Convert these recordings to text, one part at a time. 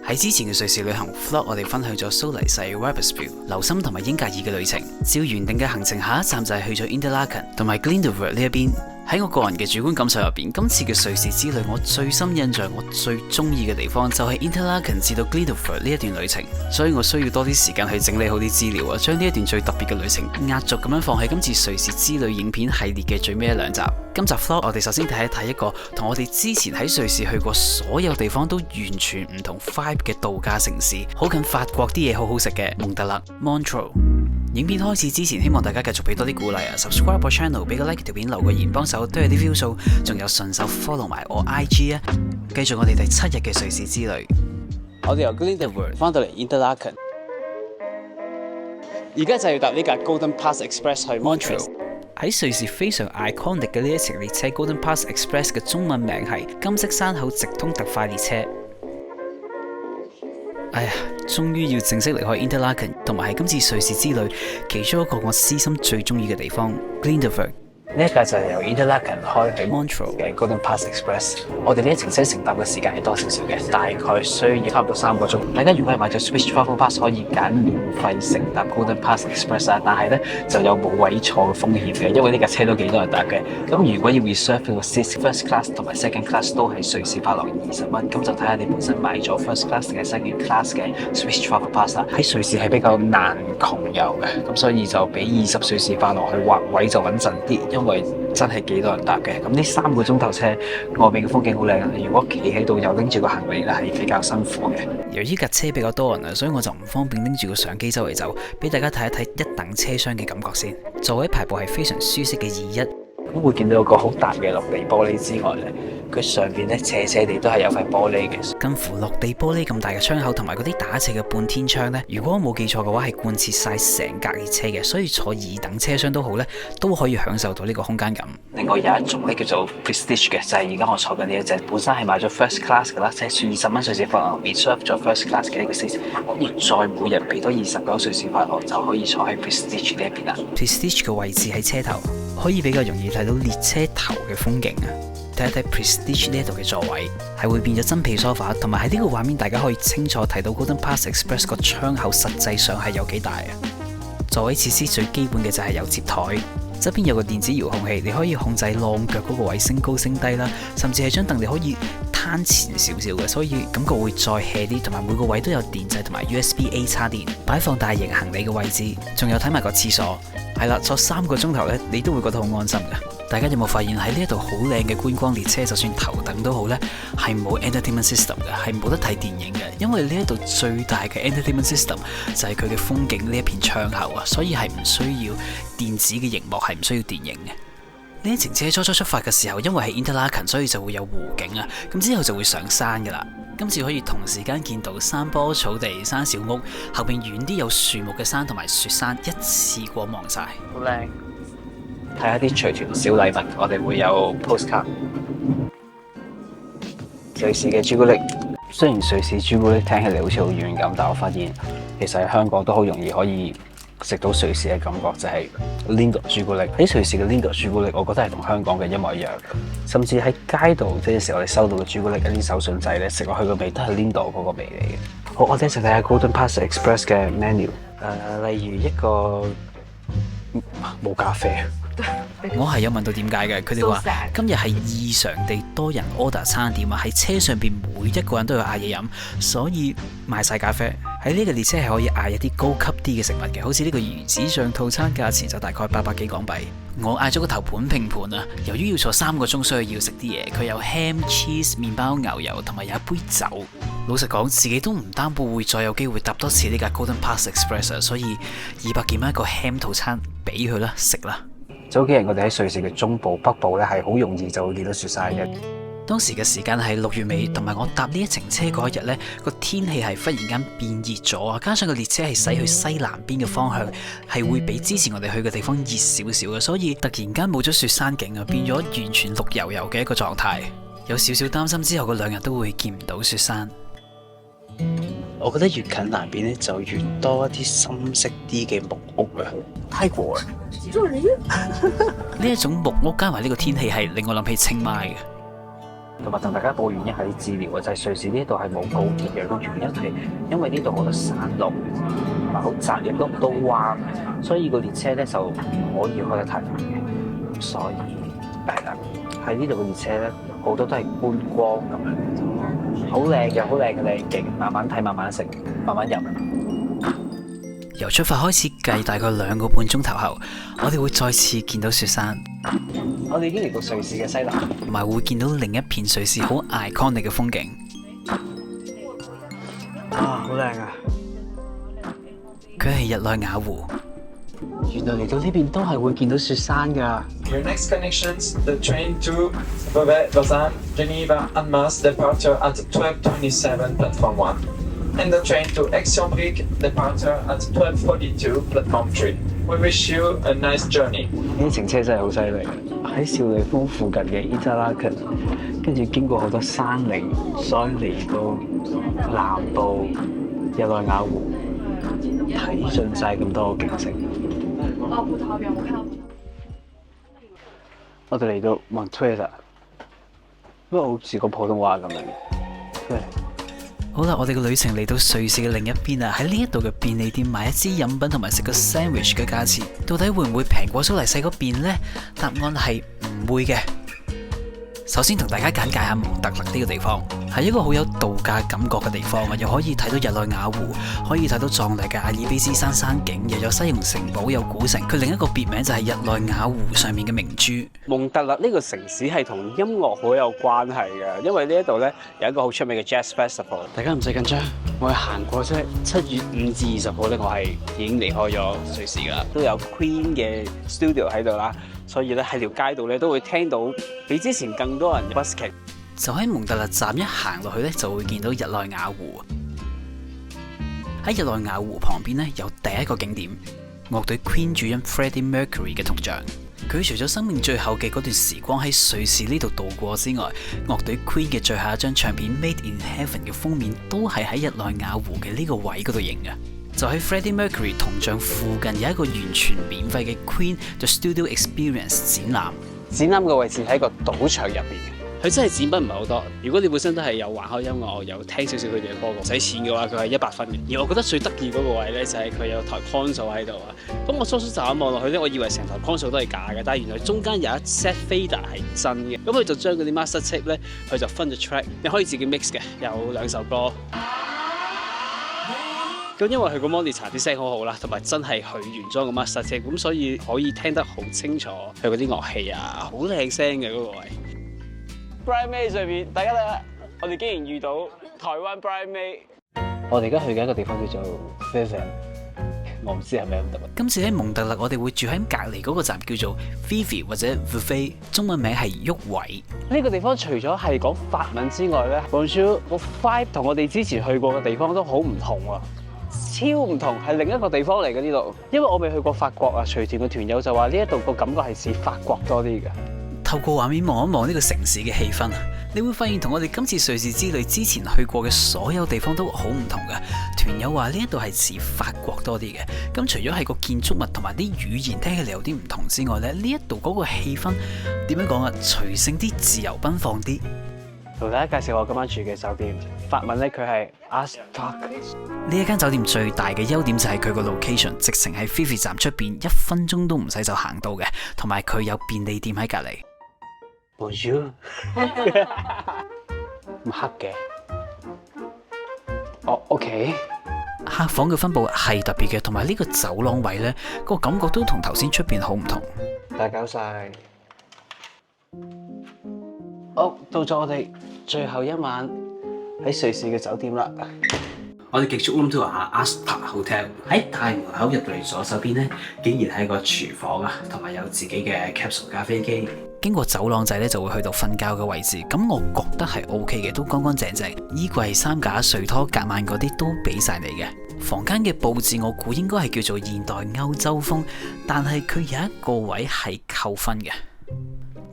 喺之前嘅瑞士旅行 vlog， 我哋分享咗蘇黎世、Rijsbrug、劉森同埋英格爾嘅旅程。照原定嘅行程，下一站就係去咗 Interlaken 同埋 Glyndebourg 呢一邊。喺我個人嘅主觀感受入邊，今次嘅瑞士之旅，我最深印象、我最中意嘅地方就係 Interlaken 至到 Glyndebourg 呢一段旅程。所以我需要多啲時間去整理好啲資料啊，將呢一段最特別嘅旅程壓軸咁樣放喺今次瑞士之旅影片系列嘅最尾一兩集。今集 vlog 我哋首先睇一睇一個同我哋之前喺瑞士去過所有地方都完全唔同 vibe 嘅度假城市，好近法國啲嘢好好食嘅蒙特勒 Montreux。影片開始之前，希望大家繼續俾多啲鼓勵啊 ！subscribe 我 channel， 俾個 like 條片，留個言幫手，都有啲 view 數，仲有順手 follow 埋我 IG 啊！繼續我哋第7日嘅瑞士之旅。我哋由 Glyndebourg 翻到嚟 Interlaken， 而家就要搭呢架 Golden Pass Express 去 Montreux。喺瑞士非常 iconic 嘅呢一程列車 Golden Pass Express 嘅中文名係金色山口直通特快列車。哎呀，終於要正式離開 Interlaken， 同埋係今次瑞士之旅其中一個我私心最中意嘅地方 Glyndebourg。呢一架就係由 Interlaken 開去 Montreux 嘅 Golden Pass Express。我哋呢一程車乘搭嘅時間係多少少嘅，大概需要差唔多3個鐘。大家如果係買咗 Swiss Travel Pass， 可以揀免費乘搭 Golden Pass Express 啊，但係咧就有冇位坐嘅風險嘅，因為呢架車都幾多人搭嘅。咁如果要 reserve 個 First Class 同埋 Second Class 都係瑞士法郎20蚊，咁就睇下你本身買咗 First Class 定係 Second Class 嘅 Swiss Travel Pass 啦。喺瑞士係比較難窮遊嘅，咁所以就俾20瑞士法郎去劃位就穩陣啲，因為真係幾多人搭嘅。咁呢3個鐘頭車，外面嘅風景好靚啊！如果企喺度又拎住個行李咧，係比較辛苦嘅。由於架車比較多人啊，所以我就唔方便拎住個相機周圍走，俾大家睇一睇一等車廂嘅感覺先。座位排布係非常舒適嘅2:1。咁會見到有個好大嘅落地玻璃之外咧，佢上邊咧斜斜地都係有塊玻璃嘅，近乎落地玻璃咁大嘅窗口，同埋嗰啲打斜嘅半天窗咧，如果我冇記錯嘅話係貫徹晒成架列車嘅，所以坐2等車廂都好咧，都可以享受到呢個空間感。另外有一種咧叫做 Prestige 嘅，就係而家我坐緊呢一隻，本身係買咗 First Class 嘅啦，即係20蚊瑞士法郎 reserve 咗 First Class 嘅呢個 seat， 再每日俾多29瑞士法郎就可以坐喺 Prestige 呢一邊啦。Prestige 嘅位置喺車頭，可以比較容易睇到列車頭嘅風景啊！睇一睇 Prestige 呢一度嘅座位係會變咗真皮梳化，同埋喺呢個畫面大家可以清楚睇到 Golden Pass Express 個窗口實際上係有幾大啊！座位設施最基本嘅就係有摺台，側邊有個電子遙控器，你可以控制晾腳嗰個位升高升低啦，甚至係張凳你可以攤前少少嘅，所以感覺會再 hea 啲，同埋每個位都有電掣同埋 USB-A 插電，擺放大型行李嘅位置，仲有睇埋個廁所。係啦，坐3個鐘頭咧，你都會覺得好安心嘅。大家有冇發現喺呢一度好靚嘅觀光列車，就算頭等都好咧，係冇 entertainment system 嘅，係冇得睇電影嘅，因為呢一度最大嘅 entertainment system 就係佢嘅風景呢一片窗口啊，所以係唔需要電子嘅熒幕，係唔需要電影嘅。呢一程車初出發嘅時候，因為係 Interlaken， 所以就會有湖景啊，咁之後就會上山噶啦。今次可以同時間見到山坡、草地、山小屋，後邊遠啲有樹木嘅山同埋雪山，一次過望晒，好靚。睇下啲隨團小禮物，我哋會有 postcard。瑞士嘅朱古力，雖然瑞士朱古力聽起嚟好似好遠咁，但我發現其實喺香港都好容易可以食到瑞士嘅感覺，就係 Lindt 朱古力。喺瑞士嘅 Lindt 朱古力，我覺得係同香港嘅一模一樣。甚至喺街度，即係有時我哋收到嘅朱古力一啲手信仔咧，食落去個味都係 Lindt 嗰個味嚟嘅。好，我哋一齊睇下 Golden Pass Express 嘅 menu。例如一個冇咖啡。我係有問到點解嘅，佢哋話今日係異常地多人 order 餐點啊，喺車上邊每一個人都有嗌嘢飲，所以賣晒咖啡。喺呢個列車係可以嗌一啲高級啲嘅食物嘅，好似呢個魚子醬套餐價錢就大概800幾港幣。我嗌咗個頭盤拼盤啊，由於要坐3個鐘，所以要食啲嘢。佢有 ham、cheese、麵包、牛油同埋有一杯酒。老實講，自己都唔擔保會再有機會搭多次呢架 Golden Pass Express 啊，所以200幾蚊一個 ham 套餐俾佢啦，食啦。早幾日我哋喺瑞士嘅中部、北部咧，係好容易就會見到雪山嘅。當時嘅時間係6月尾，同埋我搭呢一程車嗰一日呢，個天氣係忽然間變熱咗啊！加上個列車係駛去西南邊嘅方向，係會比之前我哋去嘅地方熱少少嘅，所以突然間冇咗雪山景啊，變咗完全綠油油嘅一個狀態。有少少擔心之後嗰2日都會見唔到雪山。我覺得越近南邊咧，就越多一啲深色啲嘅木屋啊！泰國呢一種木屋加埋呢個天氣係令我諗起清邁嘅。同埋同大家報完一下啲資料啊，就係瑞士呢度係冇高鐵嘅，個原因係因為呢度好多山路，同埋好窄，亦都好多彎，所以個列車咧就唔可以開得太快嘅。所以係啦，喺呢度嘅列車咧好多都係觀光咁樣，好靚嘅，好靚嘅靚景，慢慢睇，慢慢食，慢慢飲。由出發開始計大概2個半鐘頭後，我哋會再次見到雪山。我哋已經嚟到瑞士嘅西南，同埋會見到另一片瑞士好 iconic 嘅風景。啊，好靚啊！佢係日內瓦湖。原來嚟到呢邊都係會見到雪山㗎。Your next connections, the train to Beauvais, Lausanne, Geneva, and Mars departure at 12:27 platform 1. And the train to Aix-en-Brie departure at 12:42 platform 3. We wish you a nice journey. 呢程車真係好犀利，喺少女峰附近嘅 Interlaken， 跟住經過好多山嶺，再嚟到南部日內瓦湖，睇盡晒咁多景色。我哋嚟到 Montreux， 不過好似個普通話咁樣。好啦，我哋嘅旅程嚟到瑞士嘅另一邊啊！喺呢一度嘅便利店買一支飲品同埋食個 sandwich 嘅價錢，到底會唔會平過蘇黎世嗰邊呢？答案係唔會嘅。首先同大家簡介下蒙特勒呢個地方，係一個好有度假感覺嘅地方啊！又可以睇到日內瓦湖，可以睇到壯麗嘅阿爾卑斯山山景，又有西洋城堡，有古城。佢另一個別名就係日內瓦湖上面嘅明珠。蒙特勒呢個城市係同音樂好有關係嘅，因為呢一度咧有一個好出名嘅 Jazz Festival。大家唔使緊張，我係行過啫。7月5至20號咧，我係已經離開咗瑞士㗎啦。都有 Queen 嘅 studio 喺度啦，所以咧喺條街度咧都會聽到比之前更多人 busking。就喺蒙特勒站一行落去咧，就會見到日內瓦湖。喺日內瓦湖旁邊咧，有第一個景點樂隊 Queen 主音 Freddie Mercury 嘅銅像。佢除咗生命最後嘅嗰段時光喺瑞士呢度度過之外，樂隊 Queen 嘅最後一張唱片 Made in Heaven 嘅封面都係喺日內瓦湖嘅呢個位嗰度影嘅。就喺 Freddie Mercury 銅像附近有一個完全免費嘅 Queen The Studio Experience 展覽。展覽嘅位置喺個賭場入邊嘅。佢真係展品唔係好多。如果你本身都係有玩開音樂，有聽少少佢哋嘅歌，唔使錢嘅話，佢係100分嘅。而我覺得最得意嗰個位咧，就係佢有台 console 喺度啊。咁我初初就咁望落去咧，我以為成台 console 都係假嘅，但係原來中間有一 set fader 係真嘅。咁佢就將嗰啲 master tape 咧，佢就分咗 track， 你可以自己 mix 嘅，有2首歌。咁因為佢個 monitor 啲聲好好啦，同埋真係佢原裝嘅 master tape， 咁所以可以聽得好清楚佢嗰啲樂器啊，好靚聲嘅嗰個位。Brian May 上面，大家睇下，我哋竟然遇到台灣 Brian May。我哋而家去嘅一個地方叫做 Vevey， 我唔知係咩咁讀。今次喺蒙特勒，我哋會住喺隔離嗰個站叫做 Vevey 或者 Vevey， 中文名係旭偉。呢個地方除咗係講法文之外咧，Bonjour 個 vibe 同我哋之前去過嘅地方都好唔同啊，超唔同，係另一個地方嚟嘅呢度。因為我未去過法國啊，隨團嘅團友就話呢一度個感覺係似法國多啲嘅。透過畫面望一望呢個城市嘅氣氛，你會發現同我哋今次瑞士之旅之前去過嘅所有地方都好唔同嘅。團友話呢一度係似法國多啲嘅。咁除咗係個建築物同埋啲語言聽起嚟有啲唔同之外咧，呢一度嗰個氣氛點樣講啊？隨性啲，自由奔放啲。同大家介紹我今晚住嘅酒店，法文咧佢係 Aspark。呢一間酒店最大嘅優點就係佢個 location， 直情喺 Vevey 站出邊1分鐘都唔使就行到嘅，同埋佢有便利店喺隔離。Bonjour， 咁黑嘅。哦 ，OK。客房嘅分佈係特別嘅，同埋呢個走廊位咧，個感覺都同頭先出邊好唔同。大搞晒。好，到咗我哋最後一晚喺瑞士嘅酒店啦。我哋極速 room tour 下 Aspark Hotel， 喺大門口入到嚟左手邊咧，竟然係個廚房啊，同埋有自己嘅 capsule 咖啡機。經過走廊仔咧，就會去到瞓覺嘅位置。咁我覺得係 OK 嘅，都乾乾淨淨，衣櫃、衫架、睡拖、夾萬嗰啲都俾晒你嘅。房間嘅佈置我估應該係叫做現代歐洲風，但係佢有一個位係扣分嘅，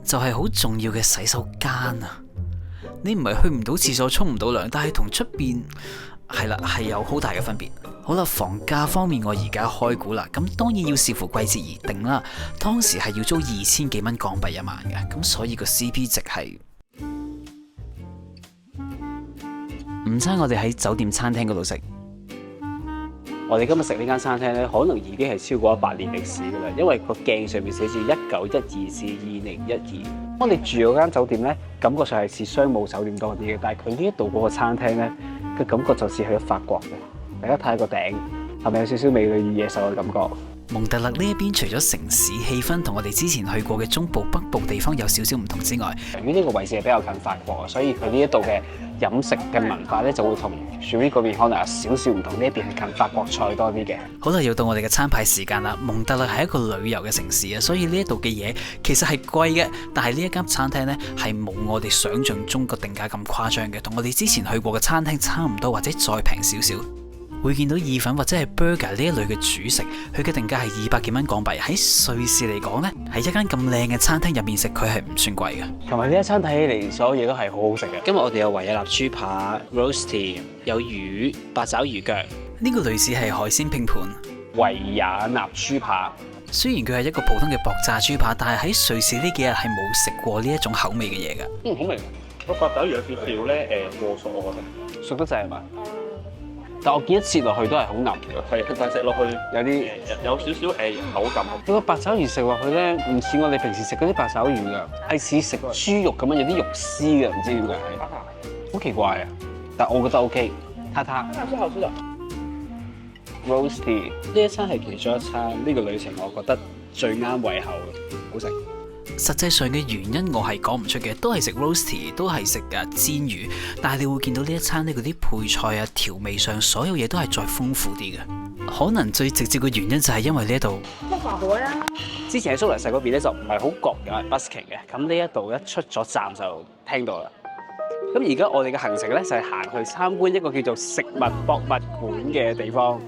就係好重要嘅洗手間啊！你唔係去唔到廁所沖唔到涼，但係同出邊係啦，係有好大嘅分別。好啦，房價方面我而家開估啦，咁當然要視乎季節而定啦。當時係要租2000幾蚊港幣一晚嘅，咁所以個 CP 值係午餐我哋喺酒店餐廳嗰度食。我哋今日食呢間餐廳咧，可能已經係超過100年歷史㗎啦，因為個鏡上面寫住1912至2012。我哋住嗰間酒店咧，感覺上係似商務酒店多啲嘅，但係佢呢一度嗰個餐廳咧嘅感覺就似去咗法國嘅。大家睇下個頂，係咪有少少美女與野獸嘅感覺？蒙特勒呢一邊除咗城市氣氛同我哋之前去過嘅中部北部地方有少少唔同之外，由於呢個位置係比較近法國，所以佢呢一度嘅飲食嘅文化咧就會同雪梨嗰邊可能有少少唔同。呢一邊係近法國菜多啲嘅。好啦，又到我哋嘅餐牌時間啦。蒙特勒係一個旅遊嘅城市啊，所以呢一度嘅嘢其實係貴嘅，但係呢一間餐廳呢，係冇我哋想象中個定價咁誇張嘅，同我哋之前去過嘅餐廳差唔多或者再平少少。會見到意粉或者係 burger 呢一類嘅主食，佢嘅定價係200幾蚊港幣。喺瑞士嚟講呢，喺一間咁靚嘅餐廳入面食，佢係唔算貴嘅。同埋呢一餐睇起嚟，所有嘢都係好好食嘅。今日我哋有維也納豬扒、roasty， 有魚、八爪魚腳。呢個類似係海鮮拼盤。維也納豬扒，雖然佢係一個普通嘅薄炸豬扒，但係喺瑞士呢幾日係冇食過呢一種口味嘅嘢㗎。好味。個八爪魚有少少咧過熟，我覺得熟得滯係嘛？但我見一切落去都係好腍嘅，係，但食落去有少少口感。嗰個八爪魚食落去咧，唔似我哋平時食嗰啲八爪魚㗎，係似食豬肉咁樣，有啲肉絲嘅，唔知點解，好奇怪啊！但我覺得 OK， 撻撻。Roasty 呢一餐係其中一餐，呢個旅程我覺得最啱胃口嘅，好食。實際上嘅原因我係講唔出嘅，都係食 roasty， 都係食煎魚，但係你會見到呢一餐呢嗰啲配菜啊、調味上所有嘢都係再豐富啲嘅。可能最直接嘅原因就係因為呢一度。之前喺蘇黎世嗰邊咧就唔係好覺有人 busking 嘅，咁呢一度一出咗站就聽到啦。咁而家我哋嘅行程咧就係行去參觀一個叫做食物博物館嘅地方。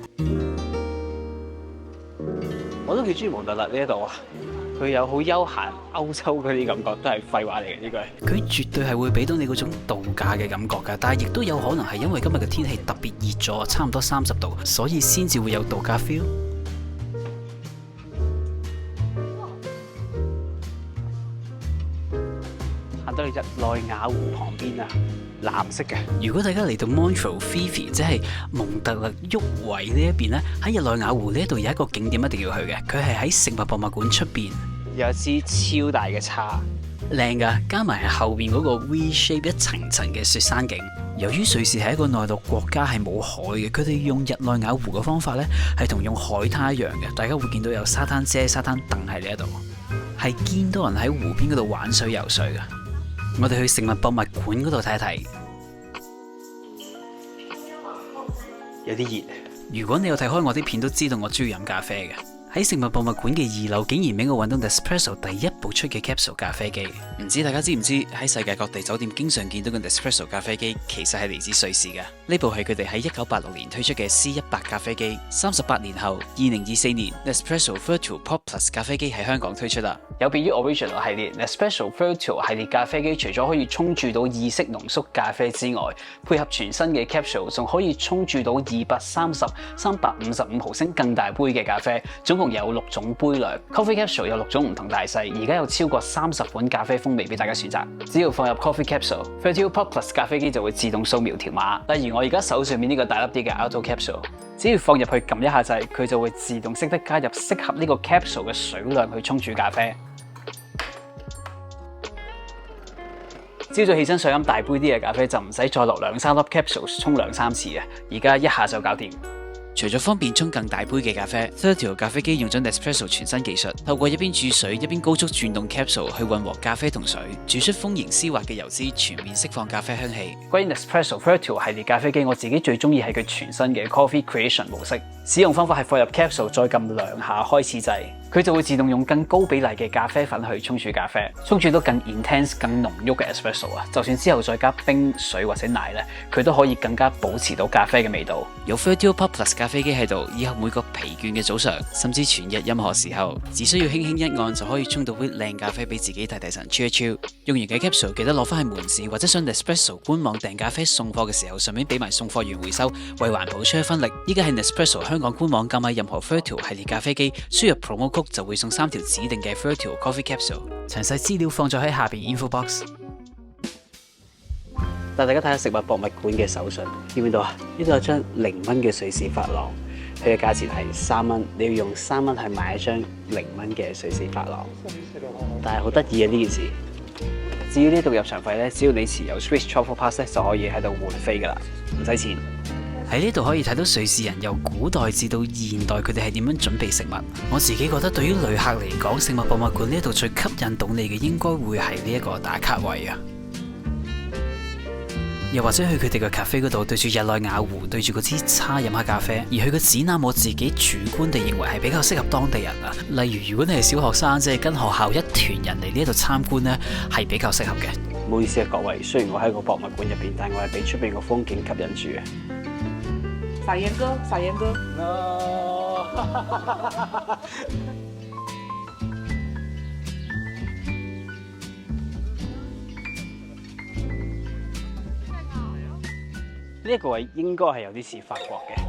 我都幾中意蒙特勒呢一度啊！佢有好悠閒歐洲嗰啲感覺，都係廢話嚟嘅呢句。佢絕對係會俾到你嗰種度假嘅感覺㗎，但係亦都有可能係因為今日嘅天氣特別熱咗，差唔多30度，所以先至會有度假 feel。行到去日內瓦湖旁邊啊，藍色嘅。如果大家嚟到 Montreux-Fifi， 即係蒙特勒沃維呢一邊咧，喺日內瓦湖呢一度有一個景點一定要去嘅，佢係喺食物博物館出邊有一支超大嘅叉，靚㗎，加埋係後邊嗰個 V shape 一層層嘅雪山景。由於瑞士係一個內陸國家，係冇海嘅，佢哋用日內瓦湖嘅方法咧，係同用海灘一樣嘅。大家會見到有沙灘遮、沙灘凳喺呢一度，係見到人喺湖邊嗰度玩水游水㗎。我哋去食物博物館嗰度睇一睇，有啲熱。如果你有睇開我啲片，都知道我中意飲咖啡嘅。喺食物博物館嘅2樓，竟然俾我揾到 Nespresso 第一部出嘅 capsule 咖啡機。唔知大家知唔知喺世界各地酒店經常見到嘅 Nespresso 咖啡機，其實係嚟自瑞士嘅。呢部係佢哋喺1986年推出嘅 C100咖啡機。38年後，2024年 Nespresso Virtual Pop Plus 咖啡機喺香港推出啦。有別於 Original 系列 ，Nespresso Virtual 系列咖啡機除咗可以沖煮到意式濃縮咖啡之外，配合全新嘅 capsule， 仲可以沖煮到230、355毫升更大杯嘅咖啡。總共有6種杯量 ，Coffee Capsule 有6種唔同大細，而家有超過30款咖啡風味俾大家選擇。只要放入 Coffee Capsule，Virtual Pop Plus 咖啡機就會自動掃描條碼。例如我而家手上面呢個大粒啲嘅 Auto Capsule， 只要放入去撳一下掣，佢就會自動識得加入適合呢個 capsule 嘅水量去沖煮咖啡。朝早起身想飲大杯啲嘅咖啡，就唔使再落2-3粒 capsules 沖2-3次嘅，而家一下就搞掂。除咗方便沖更大杯嘅咖啡 ，Thirtio 咖啡機用咗 Nespresso 全新技術，透過一邊煮水一邊高速轉動 capsule 去混合咖啡同水，煮出豐盈絲滑嘅油脂，全面釋放咖啡香氣。關於 Nespresso Thirtio 系列咖啡機，我自己最中意係佢全新嘅 Coffee Creation 模式。使用方法係放入 capsule 再撳2下開始掣，佢就會自動用更高比例嘅咖啡粉去沖煮咖啡，沖煮到更 intense、更濃郁嘅 espresso 啊！就算之後再加冰水或者奶咧，佢都可以更加保持到咖啡嘅味道。有 Thirtio Pop Plus 咖啡機喺度，以後每個疲倦嘅早上，甚至全日任何時候，只需要輕輕一按就可以沖到杯靚咖啡俾自己提神 chill 一 chill。用完嘅 capsule 記得攞翻去門市或者上 Nespresso 官網訂咖啡送貨嘅時候，順便俾埋送貨員回收，為環保出一分力。依家係 Nespresso 香港官網購買任何 Thirtio 系列咖啡機，輸入 promo code 就會送3條指定嘅 Thirtio Coffee Capsule。詳細資料放咗喺下邊 info box。帶大家睇下食物博物館嘅手信，見唔見到啊？呢度有張0蚊嘅瑞士法郎，佢嘅價錢係3蚊，你要用3蚊去買一張0蚊嘅瑞士法郎。但係好得意啊呢件事。至於呢度入場費咧，只要你持有 Swiss Travel Pass 咧，就可以喺度換飛噶啦，唔使錢。喺呢度可以睇到瑞士人由古代至到現代，佢哋係點樣準備食物。我自己覺得對於旅客嚟講，食物博物館呢度最吸引到你嘅應該會係呢一個打卡位啊！又或者去佢哋嘅咖啡嗰度，對住日內瓦湖，對住嗰支叉飲下咖啡。而佢嘅展覽，我自己主觀地認為係比較適合當地人啊。例如，如果你係小學生，即係跟學校一團人嚟呢度參觀呢，係比較適合嘅。唔好意思啊，各位，雖然我喺個博物館入邊，但係我係俾出邊個風景吸引住嘅。撒鹽哥，撒鹽哥。呢一個位應該係有啲似法國嘅。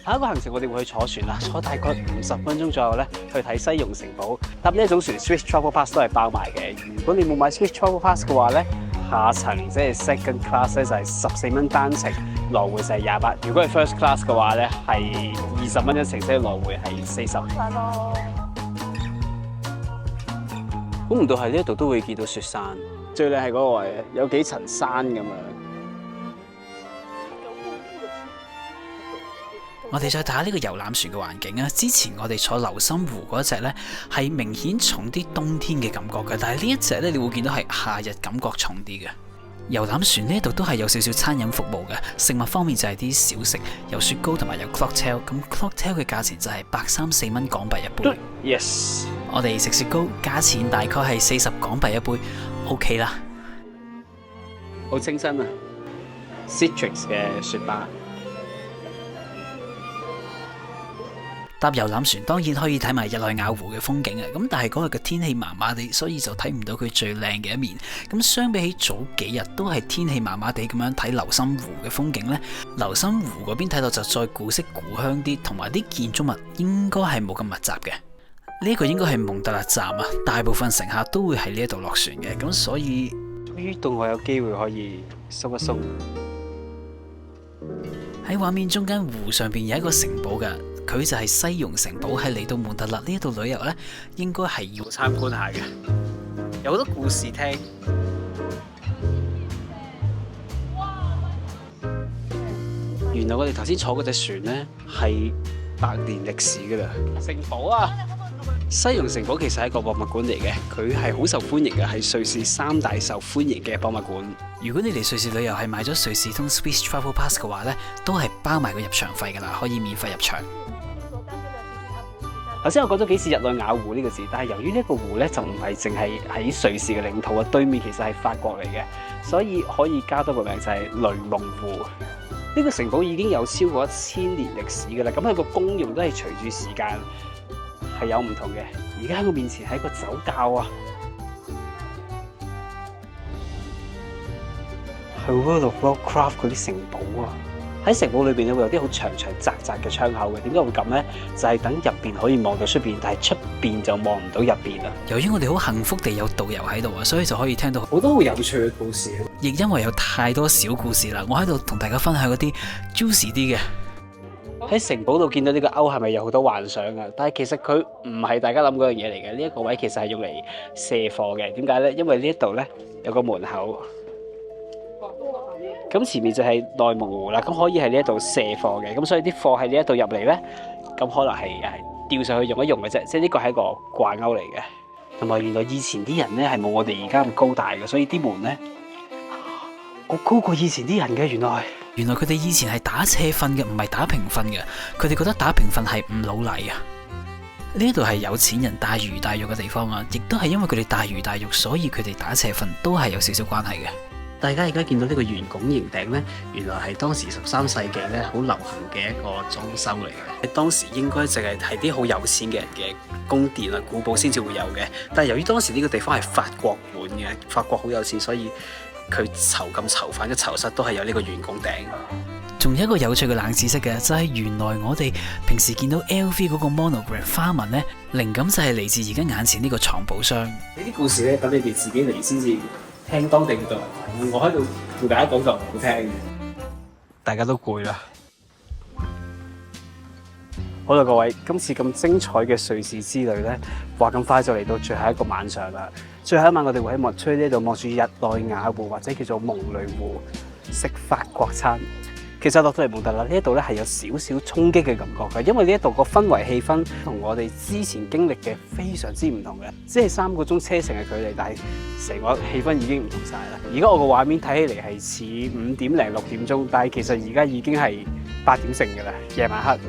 下一個行程我哋會去坐船啦，坐大概50分鐘左右咧，去睇西戎城堡。搭呢一種船 Swiss Travel Pass 都係包埋嘅。如果你冇買 Swiss Travel Pass 嘅話咧，下層即係 Second Class 咧就係14蚊單程，來回就係28。如果係 First Class 嘅話咧，係20蚊一程，即係來回係40。估唔到喺呢一度都會見到雪山。最靚係嗰個位，有幾層山咁樣。我哋再睇下呢個遊覽船嘅環境啊！之前我哋坐流心湖嗰隻呢，係明顯重啲冬天嘅感覺嘅，但係呢一隻呢，你會見到係夏日感覺重啲嘅。遊覽船呢度都係有少少餐飲服務嘅，食物方面就係啲小食，有雪糕同埋有 cocktail。咁 cocktail 嘅價錢就係134蚊港幣一杯。Yes， 我哋食雪糕，價錢大概係40港幣一杯。OK 啦，好清新啊 ！Citrix 嘅雪巴。搭遊覽船當然可以睇埋日內瓦湖嘅風景啊！咁但係嗰日嘅天氣麻麻地，所以就睇唔到佢最靚嘅一面。咁相比起早幾日都係天氣麻麻地咁樣睇流心湖嘅風景呢，流心湖嗰邊睇到就再古色古香啲，同埋啲建築物應該係冇咁密集嘅。呢個應該係蒙特勒站啊，大部分乘客都會喺呢一度落船嘅，咁所以終於到我有機會可以鬆一鬆。喺畫面中間湖上邊有一個城堡嘅，佢就係西戎城堡。係嚟到蒙特勒呢一度旅遊呢，應該係要參觀下嘅，有好多故事聽。原來我哋頭先坐嗰隻船呢，係100年歷史噶啦，城堡啊！西戎城堡其實係一個博物館嚟嘅，佢係好受歡迎嘅，係瑞士3大受歡迎嘅博物館。如果你嚟瑞士旅遊係買咗瑞士通 Swiss Travel Pass 嘅話呢，都係包埋個入場費噶啦，可以免費入場。頭先我講咗幾次日內瓦湖呢個字，但係由於呢個湖呢，就唔係淨係喺瑞士嘅領土啊，對面其實係法國嚟嘅，所以可以加多個名就係雷蒙湖。呢個城堡已經有超過1000年歷史噶啦，咁佢個功用都係隨住時間係有唔同嘅。而家喺我面前係一個酒窖啊，係 World of Warcraft 嗰啲城堡啊。喺城堡裏邊咧會有啲好長長窄窄嘅窗口嘅，點解會咁呢？就係等入邊可以望到出邊，但係出邊就望唔到入邊啦。由於我哋好幸福地有導遊喺度啊，所以就可以聽到好多好有趣嘅故事。亦因為有太多小故事啦，我喺度同大家分享嗰啲 juicy 啲嘅。喺城堡度見到呢個鈎係咪有好多幻想啊？但係其實佢唔係大家諗嗰樣嘢嚟嘅。呢一個位其實係用嚟卸貨嘅。點解呢？因為呢一度呢有個門口。咁前面就係內蒙湖啦，咁可以喺呢一度卸貨嘅，咁所以啲貨喺呢一度入嚟咧，咁可能係吊上去用一用嘅啫，即係呢個係一個掛鈎嚟嘅。同埋原來以前啲人咧係冇我哋而家咁高大嘅，所以啲門咧我高過以前啲人嘅。原來佢哋以前係打斜瞓嘅，唔係打平瞓嘅。佢哋覺得打平瞓係唔老禮啊。呢度係有錢人大魚大肉嘅地方啊，亦都係因為佢哋大魚大肉，所以佢哋打斜瞓都係有少少關係嘅。大家而家見到呢個圓拱形頂呢，原來係當時13世紀咧好流行嘅一個裝修嚟嘅。當時應該淨係啲好有錢嘅人嘅宮殿啊、古堡先至會有嘅。但係由於當時呢個地方係法國管嘅，法國好有錢，所以佢囚禁囚犯嘅囚室都係有呢個圓拱頂。仲有一個有趣嘅冷知識嘅，就係原來我哋平時見到 LV 嗰個 monogram 花紋呢，靈感就係嚟自而家眼前呢個藏寶箱。呢啲故事咧，等你哋自己嚟先至聽當地嘅導遊。我喺度同大家講就唔好聽。大家都攰啦。好啦，各位，今次咁精彩嘅瑞士之旅咧，話咁快就嚟到最後一個晚上啦。最後一晚我哋會喺莫吹呢度望住日內瓦湖或者叫做蒙雷湖食法國餐。其實落到嚟蒙特勒呢一度咧係有少少衝擊嘅感覺嘅，因為呢一度個氛圍氣氛同我哋之前經歷嘅非常之唔同嘅，只係3個鐘車程嘅距離，但係成個氣氛已經唔同晒啦。而家我個畫面睇起嚟係似5點零6點鐘，但係其實而家已經係8點成㗎啦，夜晚黑。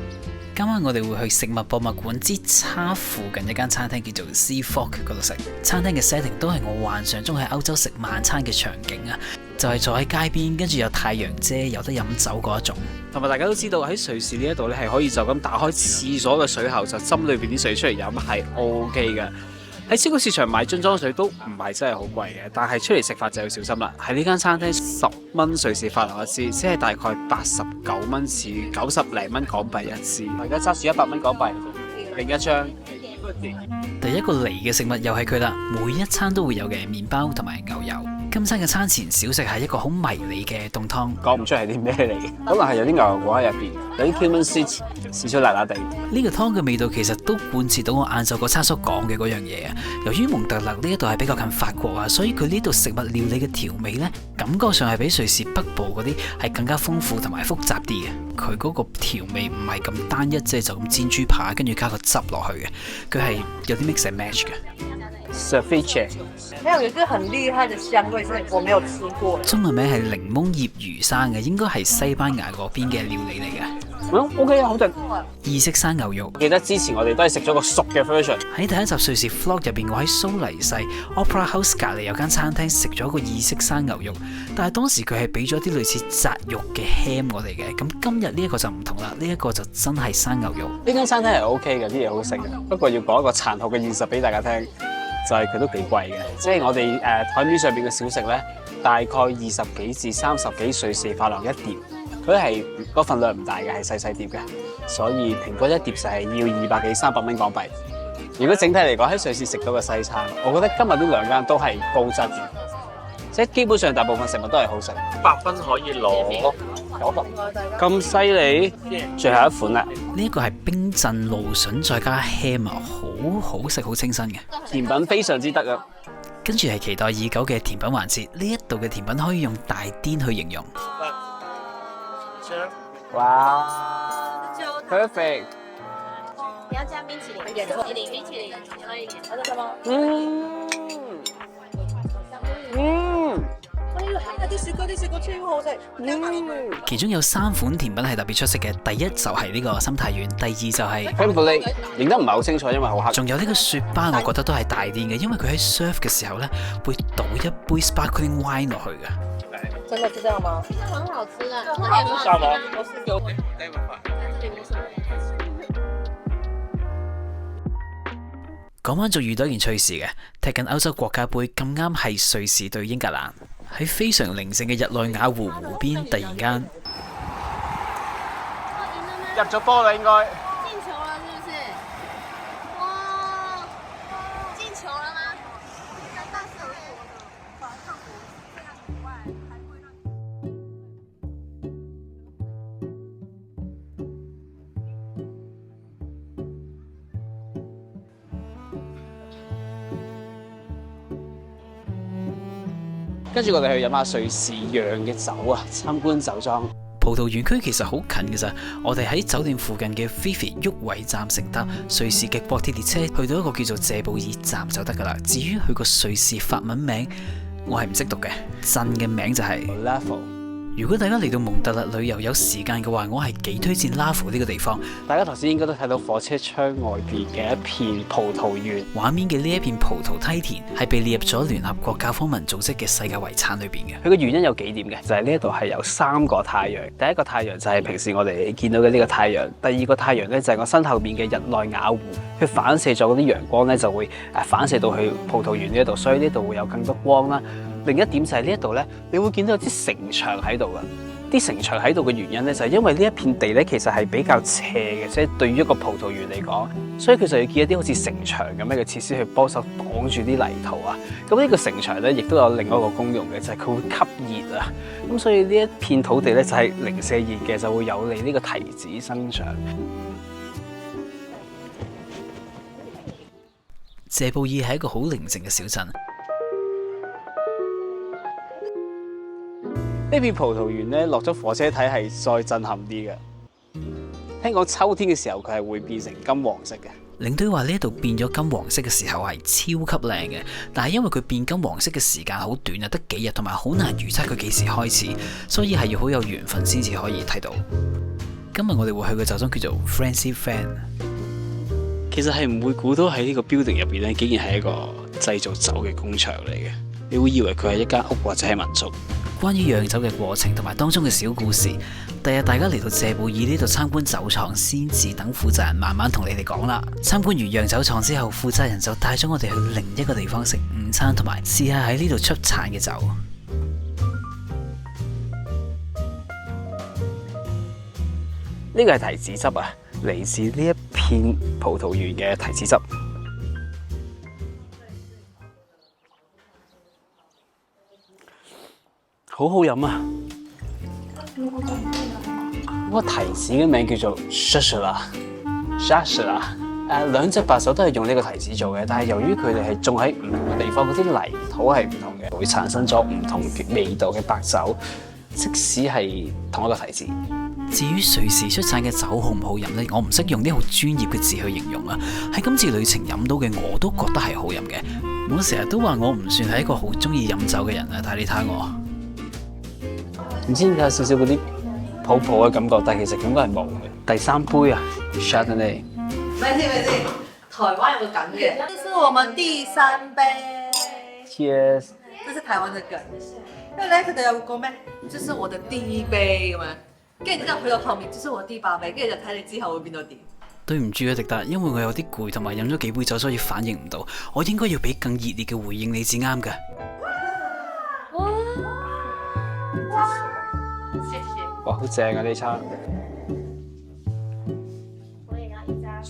今晚我哋會去食物博物館之叉附近一間餐廳叫做 Sea Fork 嗰度食。餐廳嘅 setting 都係我幻想中喺歐洲食晚餐嘅場景啊，就係坐喺街邊，跟住有太陽遮，有得飲酒嗰一種。同埋大家都知道喺瑞士呢一度咧係可以就咁打開廁所嘅水喉就斟裏邊啲水出嚟飲係 OK 嘅。喺超級市場買樽裝水都唔係真係好貴嘅，但係出嚟食飯就要小心啦。喺呢間餐廳10蚊瑞士法郎一支，即係大概89蚊至90零蚊港幣一支。我而家揸住100蚊港幣，另一張。第一個嚟嘅食物又係佢啦，每一餐都會有嘅麵包同埋牛油。今餐嘅餐前小食係一個好迷你嘅凍湯，講唔出係啲咩嚟嘅，可能係有啲牛油果喺入邊，有啲 cumin seeds，試出辣辣地。呢個湯嘅味道其實都貫徹到我晏晝嗰餐所講嘅嗰樣嘢啊。由於蒙特勒呢一度係比較近法國啊，所以佢呢度食物料理嘅調味呢，感覺上係比瑞士北部嗰啲係更加豐富同埋複雜啲嘅。佢嗰個調味唔係咁單一，即係就咁煎豬扒跟住加個汁落去嘅，佢係有啲 mix and match 嘅。Ceviche， 還有一個很厲害的香味，是我沒有吃過。中文名係檸檬葉魚生嘅，應該係西班牙嗰邊嘅料理嚟嘅。OK 啊，好正。意式生牛肉，記得之前我哋都係食咗個熟嘅 version。喺第一集瑞士 vlog 入邊，我喺蘇黎世 Opera House 隔離有間餐廳食咗個意式生牛肉，但係當時佢係俾咗啲類似扎肉嘅 ham 我哋嘅。咁今日呢一個就唔同啦，呢一個就真係生牛肉。呢間餐廳係 OK 嘅，啲嘢好食嘅。不過要講一個殘酷嘅現實俾大家聽，就係佢都幾貴嘅。即係我哋台面上邊嘅小食咧，大概20幾至30幾瑞士法郎一碟。佢係個份量唔大嘅，係細細碟嘅，所以平均一碟就係要200幾300蚊港幣。如果整體嚟講喺瑞士食到嘅西餐，我覺得今日呢2間都係高質嘅，即係基本上大部分食物都係好食。100分可以攞咁犀利，最後一款啦。呢一個係冰鎮蘆筍再加 ham 啊，好好食，好清新嘅。甜品非常之得啊！跟住係期待已久嘅甜品環節，呢一度嘅甜品可以用大癲去形容。哇 ，perfect！ 你要加冰淇淋，冰淇淋，可以，好的嗎？啲雪糕超好食。其中有3款甜品係特別出色嘅，第一就係呢個心太軟，第二就係 crème brûlée， 影得唔係好清楚，因為好黑。仲有呢個雪巴，我覺得都係大癲嘅，因為佢喺 serve 嘅時候咧，會倒一杯 sparkling wine 落去嘅。真的是這樣嗎？很好吃啊！好嗎？我是有。嗰晚仲遇到一件趣事嘅，踢緊歐洲國家杯，咁啱係瑞士對英格蘭，喺非常寧靜嘅日內瓦湖湖邊，突然間入咗波啦，應該。進球了，是不是？哇！進球了嗎？但是我的防守非常以外，還會讓。跟住我哋去飲下瑞士釀嘅酒啊，參觀酒莊。葡萄園區其實好近嘅咋，我哋喺酒店附近嘅 Fifi 沃維站乘搭瑞士嘅國鐵列車去到一個叫做謝布爾站就得噶啦。至於佢個瑞士法文名，我係唔識讀嘅，鎮嘅名就係 Lafo。如果大家嚟到蒙特勒旅遊有時間嘅話，我係幾推薦 Lafo 呢個地方。大家頭先應該都睇到火車窗外邊嘅一片葡萄園，畫面嘅呢一片葡萄梯田係被列入咗聯合國教科文組織嘅世界遺產裏邊嘅。佢嘅原因有幾點嘅，就係呢一度係有3個太陽。第一個太陽就係平時我哋見到嘅呢個太陽，第二個太陽咧就係我身後面嘅日內瓦湖，佢反射咗嗰啲陽光咧就會反射到去葡萄園呢一度，所以呢度會有更多光啦。另一點就係呢一度咧，你會見到有啲城牆喺度嘅。啲城牆喺度嘅原因咧，就係因為呢一片地咧其實係比較斜嘅，即係對於一個葡萄園嚟講，所以佢就要建一啲好似城牆咁樣嘅設施去幫手擋住啲泥土啊。咁呢個城牆咧，亦都有另外一個功用嘅，就係佢會吸熱啊。咁所以呢一片土地咧就係零舍熱嘅，就會有利呢個提子生長。謝布爾係一個好寧靜嘅小鎮。呢片葡萄園咧，落咗火車睇係再震撼啲嘅。聽講秋天嘅時候，佢係會變成金黃色嘅。領隊話呢度變咗金黃色嘅時候係超級靚嘅，但係因為佢變金黃色嘅時間好短啊，得幾日，同埋好難預測佢幾時開始，所以係要好有緣分先至可以睇到。今日我哋會去嘅酒莊叫做 Francis Fan。其實係唔會估到喺呢個 building 入邊咧，竟然係一個製造酒嘅工場嚟嘅。你會以為佢係一間屋或者係民宿。關於釀酒嘅過程同埋當中嘅小故事，第日大家嚟到謝布爾呢度參觀酒廠，先至等負責人慢慢同你哋講啦。參觀完釀酒廠之後，負責人就帶咗我哋去另一個地方食午餐，同埋試下喺呢度出產嘅酒。呢個係提子汁啊，嚟自呢一片葡萄園嘅提子汁。好好飲啊！嗰個提子嘅名叫做 Shashla， 兩隻白酒都係用呢個提子做嘅，但係由於佢哋係種喺唔同嘅地方，嗰啲泥土係唔同嘅，會產生咗唔同味道嘅白酒，即使係同一個提子。至於瑞士出產嘅酒好唔好飲呢？我唔識用啲好專業嘅字去形容啊。喺今次旅程飲到嘅我都覺得係好飲嘅。我成日都話我唔算係一個好中意飲酒嘅人啊，但係你睇我。唔知點解有少少嗰啲泡泡嘅感覺，但係其實應該係冇嘅。第三杯啊 ，Chardonnay。咪先，台灣有個梗嘅，這是我們第三杯。Cheers。這是台灣嘅梗，因為咧佢哋有個咩，這是我的第一杯咁樣，跟住之後去到後面，這是我第八杯，跟住就睇你之後會變到點。對唔住啊，迪達，因為我有啲攰，同埋飲咗幾杯酒，所以反應唔到。我應該要俾更熱烈嘅回應你至啱㗎。哇，好正啊呢餐！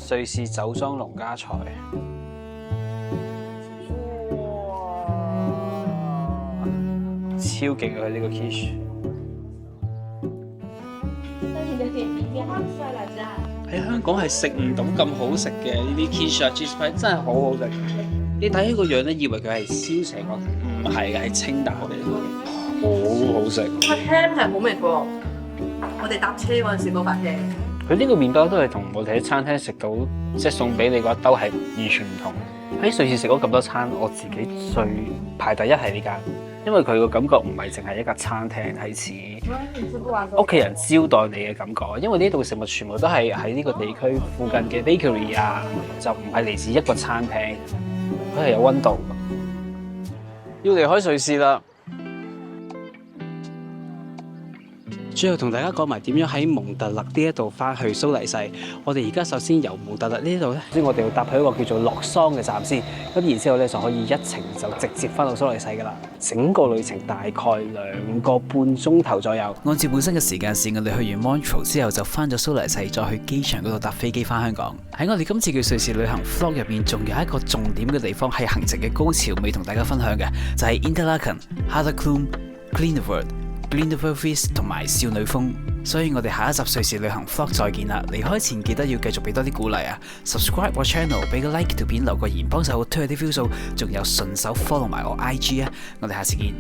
瑞士酒莊農家菜，超勁啊！呢個 quiche 喺香港係食唔到咁好食嘅呢啲 quiche 啊 cheese pie 真係好好食。你睇起個樣咧，以為佢係燒成個，唔係嘅，係清淡嘅，好好食。個 ham 係好味喎。我哋搭車嗰陣時嗰塊 ham，佢呢個麵包都係同我哋喺餐廳食到，即係送俾你嗰一兜係完全唔同。喺瑞士食咗咁多餐，我自己最排第一係呢間，因為佢個感覺唔係淨係一間餐廳，係似屋企人招待你嘅感覺。因為呢度嘅食物全部都係喺呢個地區附近嘅 bakery 啊，就唔係嚟自一個餐廳，佢係有溫度。要離開瑞士啦！最後同大家講埋點樣喺蒙特勒呢一度翻去蘇黎世。我哋而家首先由蒙特勒呢度咧，先我哋要搭去一個叫做洛桑嘅站先。咁然之後咧就可以一程就直接翻到蘇黎世噶啦。整個旅程大概2個半鐘頭左右。按照本身嘅時間線，我哋去完 Montreux 之後就翻咗蘇黎世，再去機場嗰度搭飛機翻香港。喺我哋今次嘅瑞士旅行 vlog 入邊，仲有一個重點嘅地方係行程嘅高潮未同大家分享嘅，就係 Interlaken、Harzklum、Glindewerf、Glindewerf 同埋少女峰，所以我哋下一集瑞士旅行 vlog 再見啦！離開前記得要繼續俾多啲鼓勵啊 ！subscribe 我 channel， 俾個 like 條片，留個言，幫手推下啲 view 數，仲有順手 follow 埋我 IG 啊！我哋下次見。